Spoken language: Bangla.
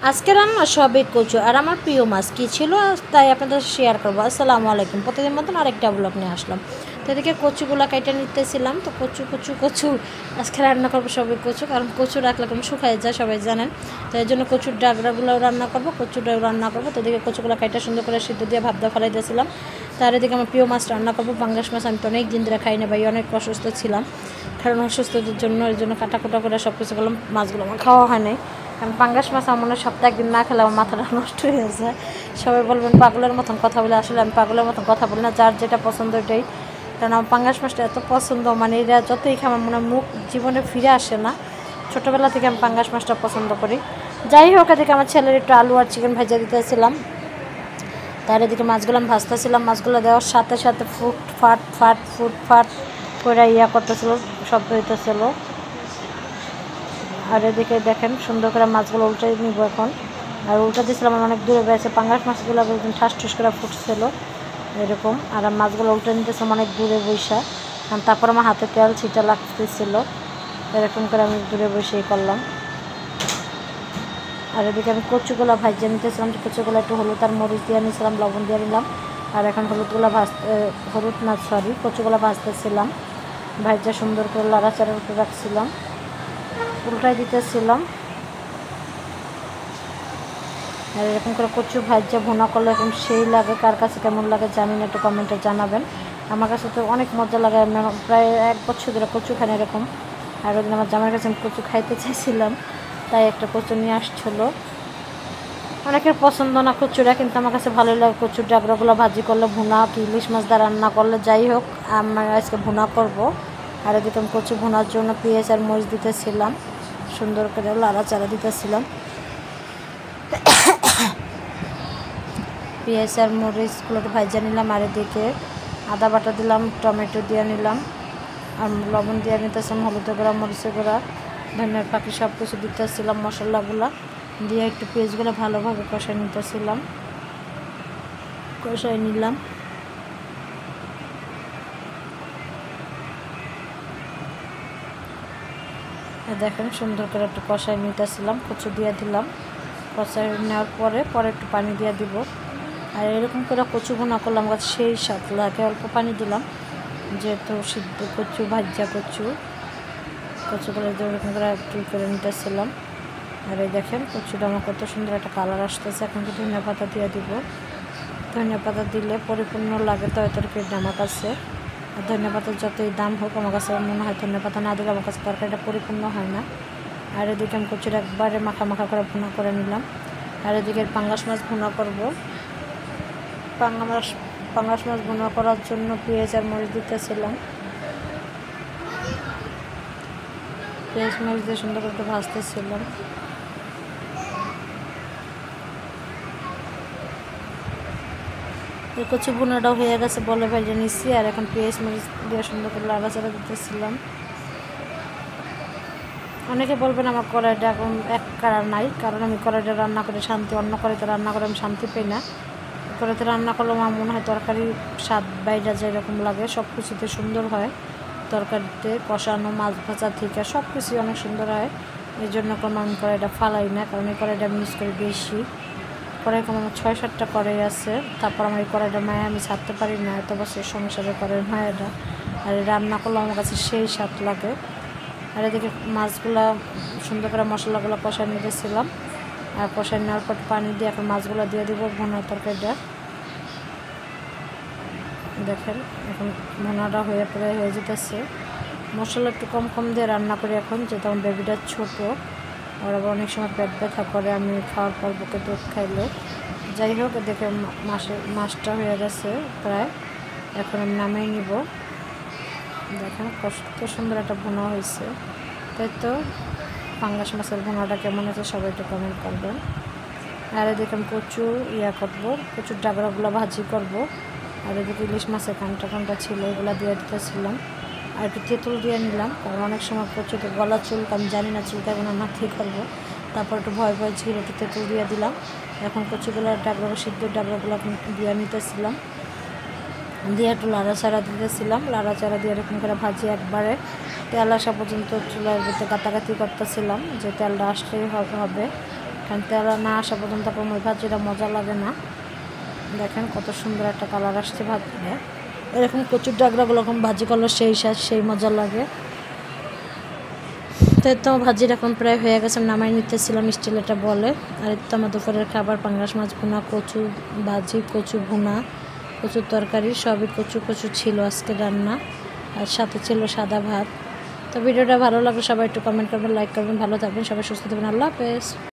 আজকে রান্না সবই কচু আর আমার প্রিয় মাছ কী ছিল তাই আপনাদের শেয়ার করবো। আসসালামু আলাইকুম। প্রতিদিন মতন আরেকটা ব্লগ নিয়ে আসলাম। তো এদিকে কচুগুলো কেটে নিতেছিলাম। তো কচু আজকে রান্না করবো সবই কচু, কারণ কচু রাখলে কেমন শুকায় যায় সবাই জানেন। তো এই জন্য কচুর ডাগরাগুলোও রান্না করবো, কচুটাও রান্না করবো। তো এদিকে কচুগুলো কেটে সুন্দর করে সিদ্ধ দিয়ে ভাত দিয়ে ফেলাই দিয়েছিলাম। তার এদিকে আমার প্রিয় মাছ রান্না করবো, পাঙ্গাস মাছ। আমি তো অনেক দিন ধরে খাই না ভাই, অনেক অসুস্থ ছিলাম। কারণ অসুস্থতার জন্য এই জন্য কাটাকুটা করে সব কিছু করলাম, মাছগুলো আমার খাওয়া হয় নাই। কারণ পাঙ্গাস মাছ আমার মনে হয় সপ্তাহে একদিন না খেলে আমার মাথাটা নষ্ট হয়ে যায়। সবাই বলবেন পাগলের মতন কথা বলে, আসলে আমি পাগলের মতন কথা বলি না, যার যেটা পছন্দ ওইটাই। কারণ আমার পাঙ্গাস মাছটা এত পছন্দ, মানে এরা যতই খাই আমার মনে হয় মুখ জীবনে ফিরে আসে না। ছোটোবেলা থেকে আমি পাঙ্গাস মাছটা পছন্দ করি। যাই হোক, এদিকে আমার ছেলের একটু আলু আর চিকেন ভাজা দিতেছিলাম। তার এদিকে মাছগুলো আমি ভাজতেছিলাম। মাছগুলো দেওয়ার সাথে সাথে ফুট করে করতেছিল, শব্দ হইতেছিল। আর এদিকে দেখেন সুন্দর করে মাছগুলো উল্টে নিব এখন। আর উল্টে দিয়েছিলাম অনেক দূরে বেড়েছে, পাঙ্গাস মাছগুলো একদম ঠাস করে ফুটছিল এরকম। আর মাছগুলো উল্টে নিতেছিলাম অনেক দূরে বৈশা, কারণ তারপর আমার হাতে তেল ছিটা লাগতেছিল। এরকম করে আমি দূরে বসেই করলাম। আর এদিকে আমি কচুগুলো ভাজিয়ে নিতেছিলাম। কচুগুলো একটু হলুদ আর মরিচ দিয়ে নিয়েছিলাম, লবণ দিয়ে নিলাম। আর এখন কচুগুলো ভাজতেছিলাম। ভাজা সুন্দর করে লাড়াচাড়ার উপরে রাখছিলাম, উল্টাই দিতেছিলাম। আর এরকম করে কচু ভাজা ভুনা করলে এরকম সেই লাগে, কার কাছে কেমন লাগে জানি না, একটু কমেন্টে জানাবেন। আমার কাছে তো অনেক মজা লাগে, আমি প্রায় 1 বছর ধরে কচু খাই এরকম। আর ওই দিন আমার জামাইয়ের কাছে আমি কচু খাইতে চাইছিলাম, তাই একটা কচু নিয়ে আসছিলো। অনেকের পছন্দ না কচুরা, কিন্তু আমার কাছে ভালোই লাগে। কচুর ডাগরাগুলো ভাজি করলে, ভুনা কি ইলিশ মাছ দিয়ে রান্না করলে, যাই হোক আমি আজকে ভুনা করব। আর এদিকে আমি কচু ভুনার জন্য পেঁয়াজ আর মরিচ দিতেছিলাম, সুন্দর করে লাড়াচাড়া দিতেছিলাম। পেঁয়াজ আর মরিচগুলোকে ভাজা নিলাম। আর এদিকে আদা বাটা দিলাম, টমেটো দিয়ে নিলাম, আর লবণ দিয়ে নিতেছিলাম, হলুদের গুঁড়া, মরিচের গুঁড়া, ধনিয়ার পাখি সব কিছু দিতেছিলাম। মশলাগুলো দিয়ে একটু পেঁয়াজগুলো ভালোভাবে কষাই নিলাম। দেখেন সুন্দর করে একটু কষাই নিতেছিলাম, কচু দিয়ে দিলাম। কষাই নেওয়ার পরে একটু পানি দিয়ে দিব। আর এরকম করে কচু ভুনা করলাম, আমার কাছে সেই স্বাদ লাগে। অল্প পানি দিলাম, যেহেতু সিদ্ধ কচু, ভাজা কচুগুলো এরকম করে একটু করে নিতেছিলাম। আর এই দেখেন কচুটা আমার কত সুন্দর একটা কালার আসতেছে। এখন তো ধনিয়া পাতা দিয়ে দিব। ধনিয়া পাতা দিলে পরিপূর্ণ লাগে তরকারিটা আমার কাছে। আর ধনিয়া পাতার যতই দাম হোক, আমার কাছে মনে হয় ধনিয়া পাতা না দিলে আমার কাছে তরকারিটা পরিপূর্ণ হয় না। আর এদিকে আমি কচুটা একবারে মাখা করে ভুনা করে নিলাম। আর এদিকে পাঙ্গাস মাছ ভুনা করব। পাঙ্গাস মাছ ভুনা করার জন্য পেঁয়াজ আর মরিচ দিতেছিলাম। পেঁয়াজ মরিচ দিয়ে সুন্দর করে ভাজতেছিলাম। এই কচু ভুনাটাও হয়ে গেছে, বলে ভেজে নিচ্ছি। আর এখন পেঁয়াজ মরিচ দিয়ে সুন্দর করে লাড়াচাড়া দিতেছিলাম। অনেকে বলবেন আমার কড়াইটা এখন এক কারা নাই, কারণ আমি কড়াইটা রান্না করে শান্তি, অন্য কড়াইতে রান্না করে আমি শান্তি পাই না। কড়াইতে রান্না করলে আমার মনে হয় তরকারি স্বাদ বাইরে যেরকম লাগে, সব কিছুতে সুন্দর হয়। তরকারিতে কষানো, মাছ ভাজা থেকে সব কিছুই অনেক সুন্দর হয়। এই জন্য কোনো আমি কড়াইটা ফালাই না, কারণ এই কড়াইটা আমি ইউজ করি বেশি। কড়াই কম আমার 6-7টা কড়াই আছে। তারপর আমার এই কড়াইটা মায়া আমি ছাড়তে পারি না, এত বছর সংসারে কড়াই মায়াটা। আর রান্না করলে আমার কাছে সেই স্বাদ লাগে। আর এদিকে মাছগুলা সুন্দর করে মশলাগুলো কষাই নিতেছিলাম। আর কষাই নেওয়ার পর পানি দিয়ে এখন মাছগুলো দিয়ে দিব ভুনা তরকারিটা। দেখেন এখন ভুনাটা হয়ে যেতেছে। মশলা একটু কম দিয়ে রান্না করি এখন, যেহেতু আমার বেবিটা ছোটো, ওর আবার অনেক সময় পেট ব্যথা করে আমি খাওয়ার পর বুকে দুধ খাইলে। যাই হোক, দেখে মাছটা হয়ে গেছে প্রায়, এখন আমি নামিয়ে নিব। দেখেন কত সুন্দর একটা ভুনা হয়েছে। তাই তো পাঙ্গাস মাছের ভুনাটা কেমন আছে সবাই একটু কমেন্ট করবেন। আর এদিকে আমি কচুর কচুর ডাগরাগুলো ভাজি করব। আর এদিকে ইলিশ মাছের কাঁটা ছিল, এগুলো দিয়ে দিতেছিলাম। আর একটু তেঁতুল দিয়ে নিলাম, কারণ অনেক সময় কচুতে গলা চুলকা, আমি জানি না চুলকাবো না কী করবো। তারপর একটু ভয় ছিল, একটু তেঁতুল দিয়ে দিলাম। এখন কচুগুলো সিদ্ধ ডাগরাগুলো দিয়ে নিতেছিলাম, দিয়ে একটু লাড়াচাড়া দিতেছিলাম। লাড়াচাড়া দিয়ে এরকম করে ভাজি একবারে তেল আসা পর্যন্ত চুলার ভিতরে গাতাগাতি করতেছিলাম, যে তেলটা আসলেই হবে। কারণ তেল না আসা পর্যন্ত কোনো ওই ভাজিটা মজা লাগে না। দেখেন কত সুন্দর একটা কালার আসছে ভাজিটা। এরকম কচুর ডাগরাগুলো এরকম ভাজি করলে সেই স্বাদ সেই মজা লাগে। তো ভাজির এখন প্রায় হয়ে গেছে, নামাই নিতেছিলাম স্টিল এটা বলে। আর তো আমার দুপুরের খাবার পাঙ্গাস মাছ ভুনা, কচু ভাজি, কচু ভুনা, কচুর তরকারি, সবই কচু কচু ছিল আজকে রান্না। আর সাথে ছিল সাদা ভাত। তো ভিডিওটা ভালো লাগলে সবাই একটু কমেন্ট করবেন, লাইক করবেন, ভালো থাকবেন, সবাই সুস্থ থাকবেন। আল্লাহ হাফেজ।